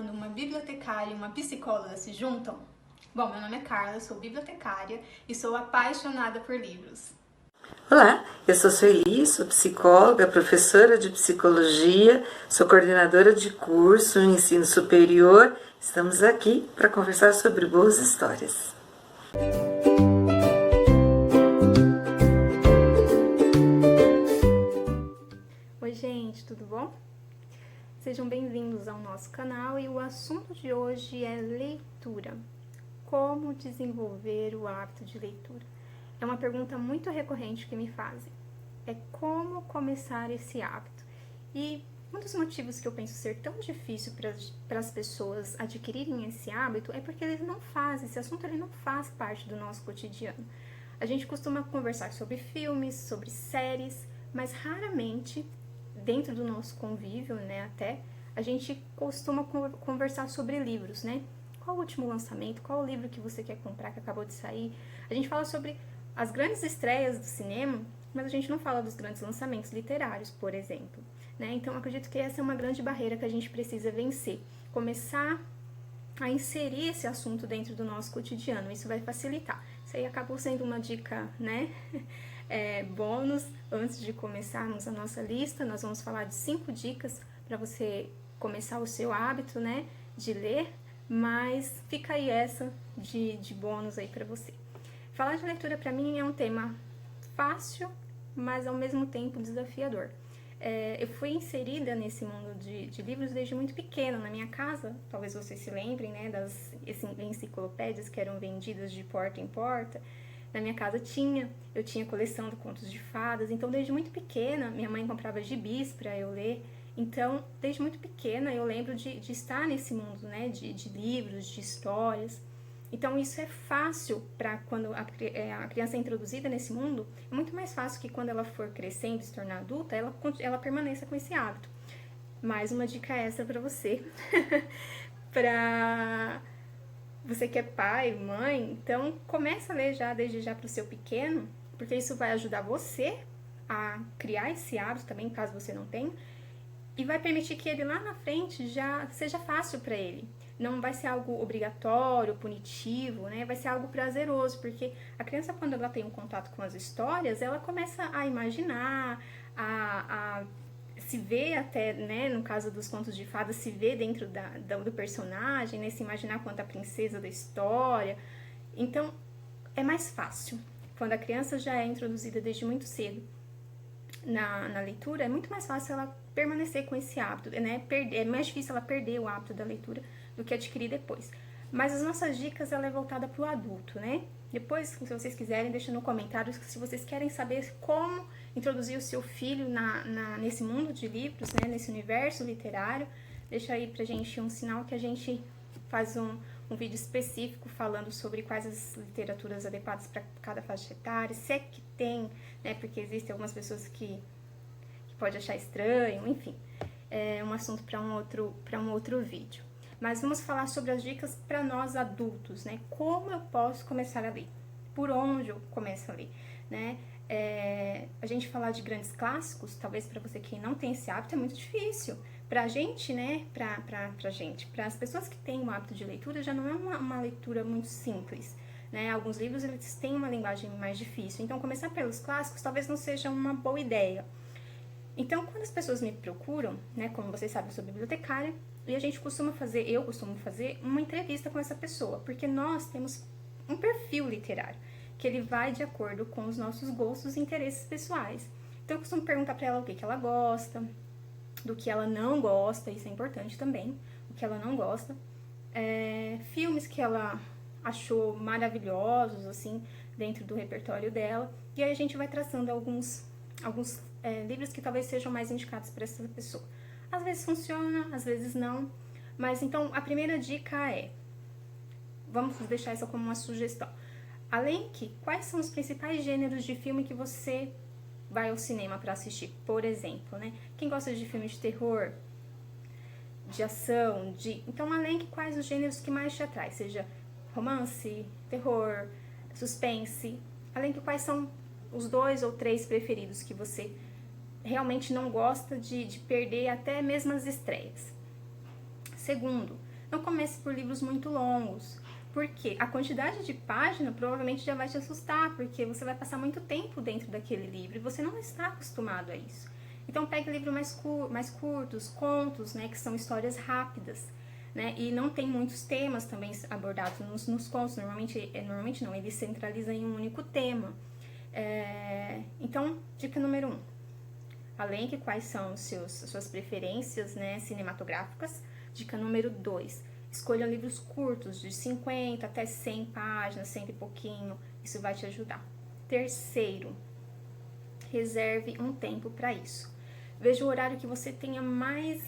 quando uma bibliotecária e uma psicóloga se juntam? Bom, meu nome é Carla, sou bibliotecária e sou apaixonada por livros. Olá, eu sou Sueli, sou psicóloga, professora de psicologia, sou coordenadora de curso em ensino superior. Estamos aqui para conversar sobre boas histórias. Oi gente, tudo bom? Sejam bem-vindos ao nosso canal e o assunto de hoje é leitura. Como desenvolver o hábito de leitura? É uma pergunta muito recorrente que me fazem. É como começar esse hábito? E um dos motivos que eu penso ser tão difícil para as pessoas adquirirem esse hábito é porque eles não fazem, esse assunto ele não faz parte do nosso cotidiano. A gente costuma conversar sobre filmes, sobre séries, mas raramente, dentro do nosso convívio, até, a gente costuma conversar sobre livros, Qual o último lançamento? Qual o livro que você quer comprar, que acabou de sair? A gente fala sobre as grandes estreias do cinema, mas a gente não fala dos grandes lançamentos literários, por exemplo. Então, acredito que essa é uma grande barreira que a gente precisa vencer. Começar a inserir esse assunto dentro do nosso cotidiano. Isso vai facilitar. Isso aí acabou sendo uma dica, bônus. Antes de começarmos a nossa lista, nós vamos falar de 5 dicas para você começar o seu hábito, de ler. Mas fica aí essa de bônus aí para você. Falar de leitura para mim é um tema fácil, mas ao mesmo tempo desafiador. Eu fui inserida nesse mundo de livros desde muito pequena. Na minha casa, talvez vocês se lembrem, das enciclopédias que eram vendidas de porta em porta. Na minha casa eu tinha coleção de contos de fadas, então desde muito pequena minha mãe comprava gibis para eu ler. Então, desde muito pequena, eu lembro de estar nesse mundo, de livros, de histórias. Então, isso é fácil para quando a criança é introduzida nesse mundo, é muito mais fácil que quando ela for crescendo e se tornar adulta, ela permaneça com esse hábito. Mais uma dica essa para você. Para você que é pai, mãe, então começa a ler desde já para o seu pequeno, porque isso vai ajudar você a criar esse hábito também, caso você não tenha. E vai permitir que ele lá na frente já seja fácil para ele. Não vai ser algo obrigatório, punitivo, Vai ser algo prazeroso, porque a criança, quando ela tem um contato com as histórias, ela começa a imaginar, a se ver até, no caso dos contos de fadas, se ver dentro do personagem, se imaginar quanto a princesa da história. Então, é mais fácil. Quando a criança já é introduzida desde muito cedo na leitura, é muito mais fácil ela permanecer com esse hábito, é mais difícil ela perder o hábito da leitura do que adquirir depois. Mas as nossas dicas, ela é voltada para o adulto, Depois, se vocês quiserem, deixa no comentário se vocês querem saber como introduzir o seu filho nesse mundo de livros, nesse universo literário. Deixa aí pra gente um sinal que a gente faz um vídeo específico falando sobre quais as literaturas adequadas para cada faixa etária, se é que tem, porque existem algumas pessoas que pode achar estranho, enfim, é um assunto para um outro vídeo. Mas vamos falar sobre as dicas para nós adultos, Como eu posso começar a ler? Por onde eu começo a ler, A gente falar de grandes clássicos, talvez para você que não tem esse hábito, é muito difícil. Pra gente, para as pessoas que têm o hábito de leitura, já não é uma leitura muito simples, Alguns livros, eles têm uma linguagem mais difícil. Então, começar pelos clássicos talvez não seja uma boa ideia. Então, quando as pessoas me procuram, como vocês sabem, eu sou bibliotecária, e eu costumo fazer uma entrevista com essa pessoa, porque nós temos um perfil literário, que ele vai de acordo com os nossos gostos e interesses pessoais. Então, eu costumo perguntar para ela o que ela gosta, do que ela não gosta, isso é importante também, o que ela não gosta, filmes que ela achou maravilhosos, dentro do repertório dela, e aí a gente vai traçando alguns livros que talvez sejam mais indicados para essa pessoa. Às vezes funciona, às vezes não, mas então a primeira dica vamos deixar isso como uma sugestão. Quais são os principais gêneros de filme que você vai ao cinema para assistir, por exemplo, Quem gosta de filme de terror, de ação, então quais os gêneros que mais te atraem, seja romance, terror, suspense, quais são os 2 ou 3 preferidos que você realmente não gosta de perder até mesmo as estreias. Segundo, Não comece por livros muito longos, porque a quantidade de página provavelmente já vai te assustar, porque você vai passar muito tempo dentro daquele livro e você não está acostumado a isso. Então pegue livros mais curtos, contos, né, que são histórias rápidas, né, e não tem muitos temas também abordados nos contos, normalmente não, eles centralizam em um único tema. Então, dica número 1, além de quais são as suas preferências, né, cinematográficas. Dica número 2, escolha livros curtos, de 50 até 100 páginas, 100 e pouquinho, isso vai te ajudar. Terceiro, reserve um tempo para isso. Veja o horário que você tenha mais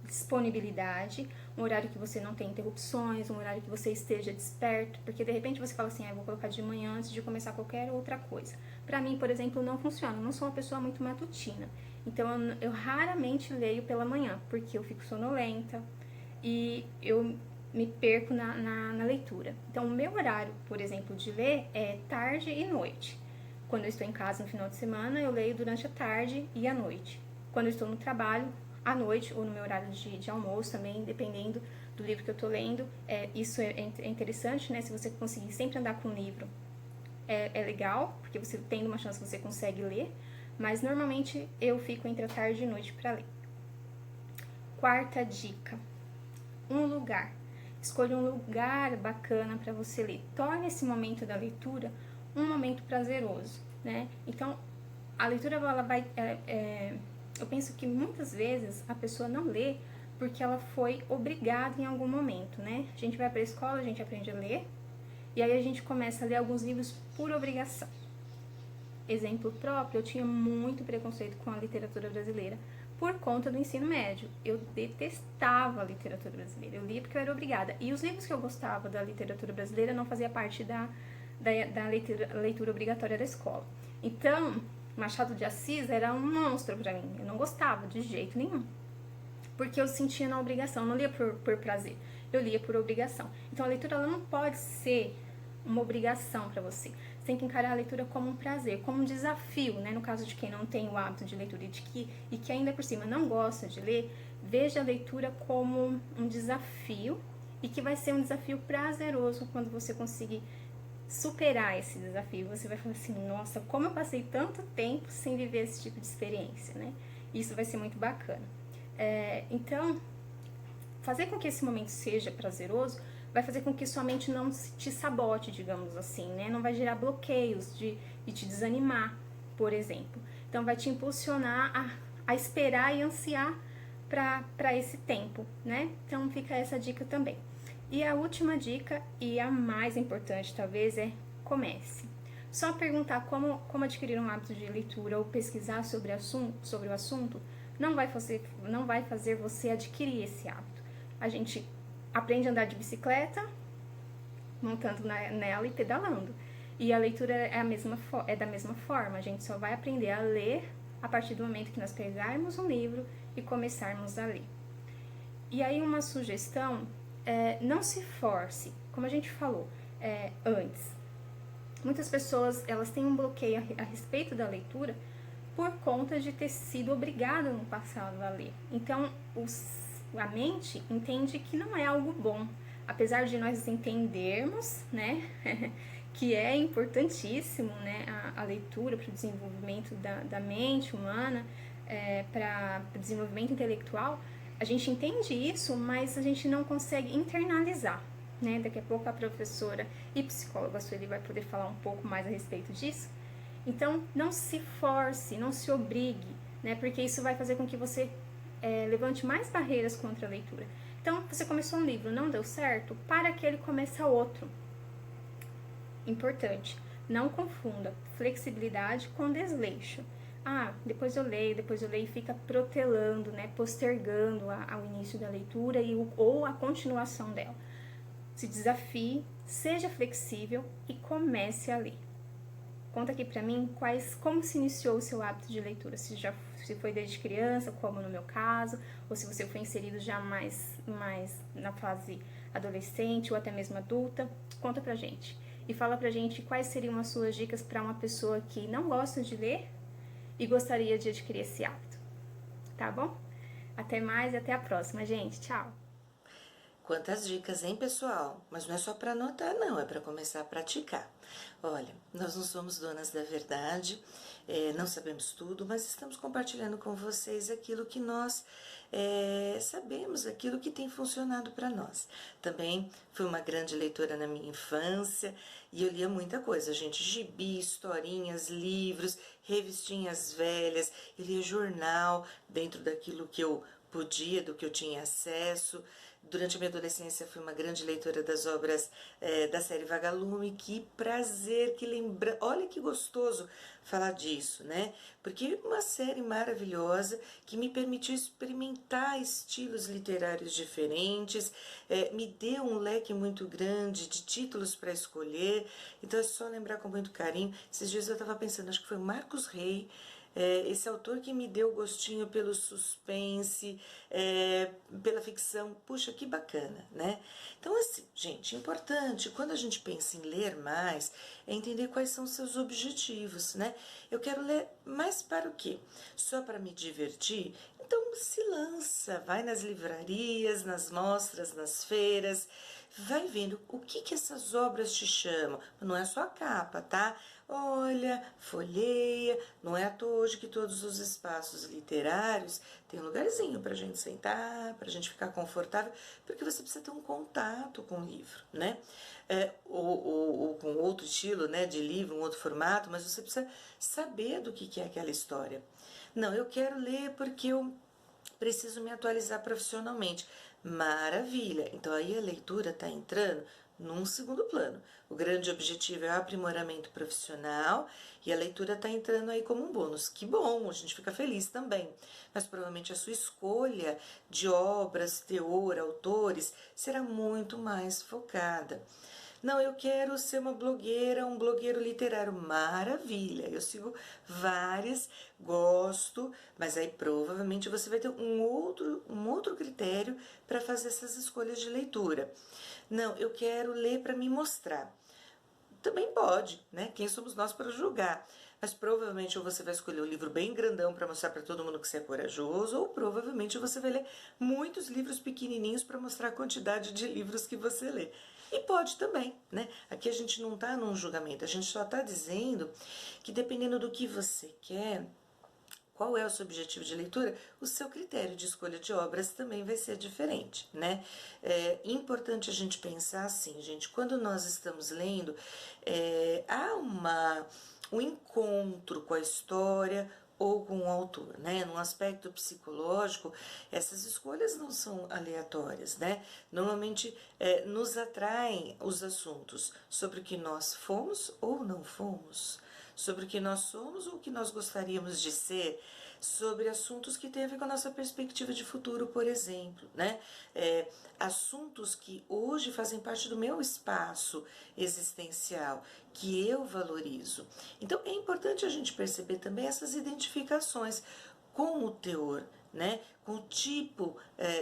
disponibilidade, um horário que você não tenha interrupções, um horário que você esteja desperto, porque de repente você fala assim, eu vou colocar de manhã antes de começar qualquer outra coisa. Pra mim, por exemplo, não funciona, eu não sou uma pessoa muito matutina, então eu raramente leio pela manhã, porque eu fico sonolenta e eu me perco na leitura. Então, o meu horário, por exemplo, de ler é tarde e noite. Quando eu estou em casa no final de semana, eu leio durante a tarde e a noite. Quando eu estou no trabalho, à noite ou no meu horário de almoço também, dependendo do livro que eu estou lendo. Isso é interessante, né? Se você conseguir sempre andar com um livro, é legal, porque você tendo uma chance você consegue ler, mas normalmente eu fico entre a tarde e noite para ler. Quarta dica, um lugar. Escolha um lugar bacana para você ler. Torne esse momento da leitura um momento prazeroso, né? Então, a leitura, ela vai... eu penso que muitas vezes a pessoa não lê porque ela foi obrigada em algum momento, né? A gente vai para a escola, a gente aprende a ler, e aí a gente começa a ler alguns livros por obrigação. Exemplo próprio, eu tinha muito preconceito com a literatura brasileira por conta do ensino médio. Eu detestava a literatura brasileira, eu lia porque eu era obrigada. E os livros que eu gostava da literatura brasileira não fazia parte da leitura obrigatória da escola. Então, Machado de Assis era um monstro pra mim, eu não gostava de jeito nenhum, porque eu sentia na obrigação, eu não lia por prazer, eu lia por obrigação. Então a leitura, ela não pode ser uma obrigação para você, você tem que encarar a leitura como um prazer, como um desafio, né? No caso de quem não tem o hábito de leitura e que ainda por cima não gosta de ler, veja a leitura como um desafio, e que vai ser um desafio prazeroso quando você conseguir superar esse desafio. Você vai falar assim, nossa, como eu passei tanto tempo sem viver esse tipo de experiência, né? Isso vai ser muito bacana. Então, fazer com que esse momento seja prazeroso vai fazer com que sua mente não te sabote, digamos assim, né? Não vai gerar bloqueios e te desanimar, por exemplo. Então, vai te impulsionar a esperar e ansiar para esse tempo, né? Então, fica essa dica também. E a última dica, e a mais importante talvez, é comece. Só perguntar como adquirir um hábito de leitura ou pesquisar sobre o assunto não vai fazer você adquirir esse hábito. A gente aprende a andar de bicicleta, montando nela e pedalando. E a leitura é da mesma forma, a gente só vai aprender a ler a partir do momento que nós pegarmos um livro e começarmos a ler. E aí uma sugestão, não se force, como a gente falou antes. Muitas pessoas, elas têm um bloqueio a respeito da leitura por conta de ter sido obrigada no passado a ler. Então, a mente entende que não é algo bom, apesar de nós entendermos, né, que é importantíssimo, né, a leitura para o desenvolvimento da mente humana, para o desenvolvimento intelectual. A gente entende isso, mas a gente não consegue internalizar, né? Daqui a pouco a professora e psicóloga Sueli vai poder falar um pouco mais a respeito disso. Então, não se force, não se obrigue, né? Porque isso vai fazer com que você levante mais barreiras contra a leitura. Então, você começou um livro, não deu certo, para que ele comece outro. Importante, não confunda flexibilidade com desleixo. Depois eu leio e fica protelando, né, postergando ao início da leitura ou a continuação dela. Se desafie, seja flexível e comece a ler. Conta aqui pra mim como se iniciou o seu hábito de leitura, se foi desde criança, como no meu caso, ou se você foi inserido já mais na fase adolescente ou até mesmo adulta. Conta pra gente. E fala pra gente quais seriam as suas dicas para uma pessoa que não gosta de ler e gostaria de adquirir esse hábito. Tá bom? Até mais e até a próxima, gente. Tchau! Quantas dicas, hein, pessoal? Mas não é só para anotar, não, é para começar a praticar. Olha, nós não somos donas da verdade, não sabemos tudo, mas estamos compartilhando com vocês aquilo que nós sabemos, aquilo que tem funcionado para nós. Também fui uma grande leitora na minha infância e eu lia muita coisa, gente, gibi, historinhas, livros, revistinhas velhas, eu lia jornal dentro daquilo que eu podia, do que eu tinha acesso. Durante a minha adolescência fui uma grande leitora das obras da série Vagalume. Que prazer, que lembrança, olha que gostoso falar disso, né? Porque uma série maravilhosa que me permitiu experimentar estilos literários diferentes, me deu um leque muito grande de títulos para escolher, então é só lembrar com muito carinho. Esses dias eu estava pensando, acho que foi o Marcos Rey, esse autor que me deu gostinho pelo suspense, pela ficção. Puxa, que bacana, né? Então, assim, gente, importante, quando a gente pensa em ler mais, é entender quais são os seus objetivos, né? Eu quero ler mais para o quê? Só para me divertir? Então, se lança, vai nas livrarias, nas mostras, nas feiras, vai vendo o que essas obras te chamam. Não é só a capa, tá? Olha, folheia, não é à toa hoje que todos os espaços literários têm um lugarzinho para a gente sentar, para a gente ficar confortável, porque você precisa ter um contato com o livro, né? Ou com outro estilo, né, de livro, um outro formato, mas você precisa saber do que é aquela história. Não, eu quero ler porque eu preciso me atualizar profissionalmente. Maravilha! Então aí a leitura está entrando num segundo plano. O grande objetivo é o aprimoramento profissional e a leitura está entrando aí como um bônus. Que bom, a gente fica feliz também. Mas provavelmente a sua escolha de obras, teor, autores será muito mais focada. Não, eu quero ser uma blogueira, um blogueiro literário. Maravilha! Eu sigo várias, gosto, mas aí provavelmente você vai ter um outro critério para fazer essas escolhas de leitura. Não, eu quero ler para me mostrar. Também pode, né? Quem somos nós para julgar? Mas provavelmente ou você vai escolher um livro bem grandão para mostrar para todo mundo que você é corajoso, ou provavelmente você vai ler muitos livros pequenininhos para mostrar a quantidade de livros que você lê. E pode também, né? Aqui a gente não está num julgamento, a gente só está dizendo que dependendo do que você quer, qual é o seu objetivo de leitura, o seu critério de escolha de obras também vai ser diferente, né? É importante a gente pensar assim, gente, quando nós estamos lendo, há um encontro com a história ou com o autor, né? Num aspecto psicológico, essas escolhas não são aleatórias, né? Normalmente nos atraem os assuntos sobre o que nós fomos ou não fomos, sobre o que nós somos ou o que nós gostaríamos de ser, sobre assuntos que têm a ver com a nossa perspectiva de futuro, por exemplo, né? Assuntos que hoje fazem parte do meu espaço existencial, que eu valorizo. Então é importante a gente perceber também essas identificações com o teor, né? Com o tipo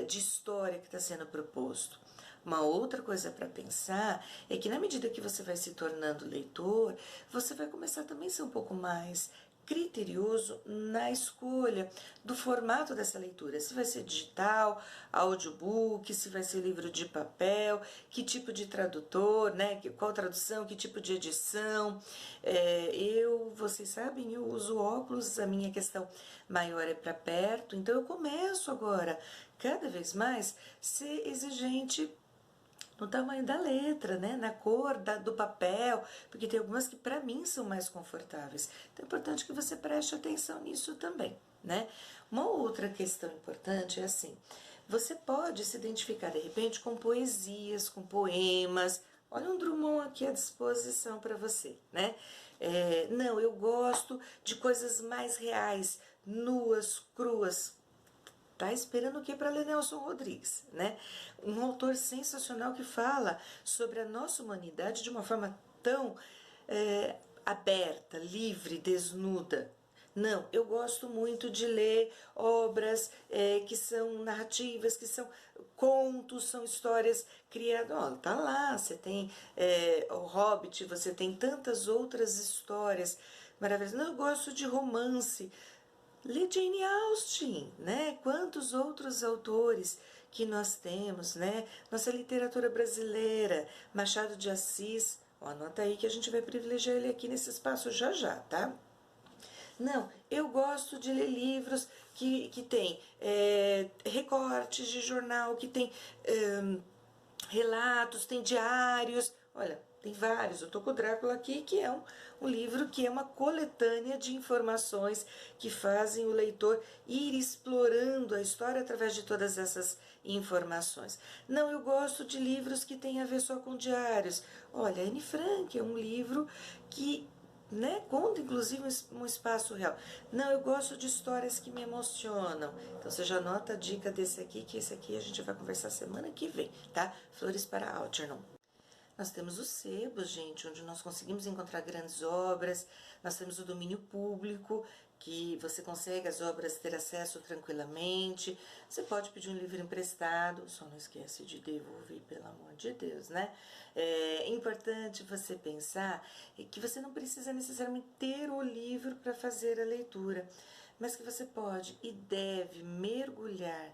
de história que está sendo proposto. Uma outra coisa para pensar é que na medida que você vai se tornando leitor, você vai começar também a ser um pouco mais criterioso na escolha do formato dessa leitura. Se vai ser digital, audiobook, se vai ser livro de papel, que tipo de tradutor, né? Qual tradução, que tipo de edição. Vocês sabem, eu uso óculos, a minha questão maior é para perto, então eu começo agora, cada vez mais, ser exigente no tamanho da letra, né? Na cor do papel, porque tem algumas que para mim são mais confortáveis. Então é importante que você preste atenção nisso também, né? Uma outra questão importante é assim, você pode se identificar de repente com poesias, com poemas. Olha um Drummond aqui à disposição para você, né? Não, eu gosto de coisas mais reais, nuas, cruas. Tá esperando o que para ler Nelson Rodrigues, né? Um autor sensacional que fala sobre a nossa humanidade de uma forma tão aberta, livre, desnuda. Não, eu gosto muito de ler obras que são narrativas, que são contos, são histórias criadas. Ó, tá lá, você tem o Hobbit, você tem tantas outras histórias maravilhosas. Não, eu gosto de romance. Lê Jane Austen, né? Quantos outros autores que nós temos, né? Nossa literatura brasileira, Machado de Assis, ó, anota aí que a gente vai privilegiar ele aqui nesse espaço já já, tá? Não, eu gosto de ler livros que tem recortes de jornal, que tem relatos, tem diários. Olha, tem vários. Eu tô com o Drácula aqui, que é um livro que é uma coletânea de informações que fazem o leitor ir explorando a história através de todas essas informações. Não, eu gosto de livros que têm a ver só com diários. Olha, Anne Frank é um livro que, né, conta inclusive um espaço real. Não, eu gosto de histórias que me emocionam. Então você já anota a dica desse aqui, que esse aqui a gente vai conversar semana que vem, tá? Flores para Algernon. Nós temos os sebos, gente, onde nós conseguimos encontrar grandes obras. Nós temos o domínio público, que você consegue as obras ter acesso tranquilamente. Você pode pedir um livro emprestado, só não esquece de devolver, pelo amor de Deus, né? É importante você pensar que você não precisa necessariamente ter o livro para fazer a leitura, mas que você pode e deve mergulhar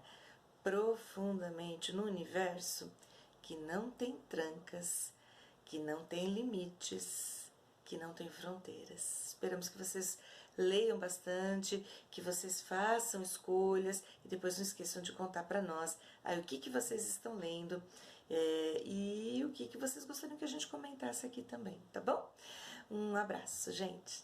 profundamente no universo que não tem trancas, que não tem limites, que não tem fronteiras. Esperamos que vocês leiam bastante, que vocês façam escolhas e depois não esqueçam de contar para nós aí o que vocês estão lendo e o que vocês gostariam que a gente comentasse aqui também, tá bom? Um abraço, gente!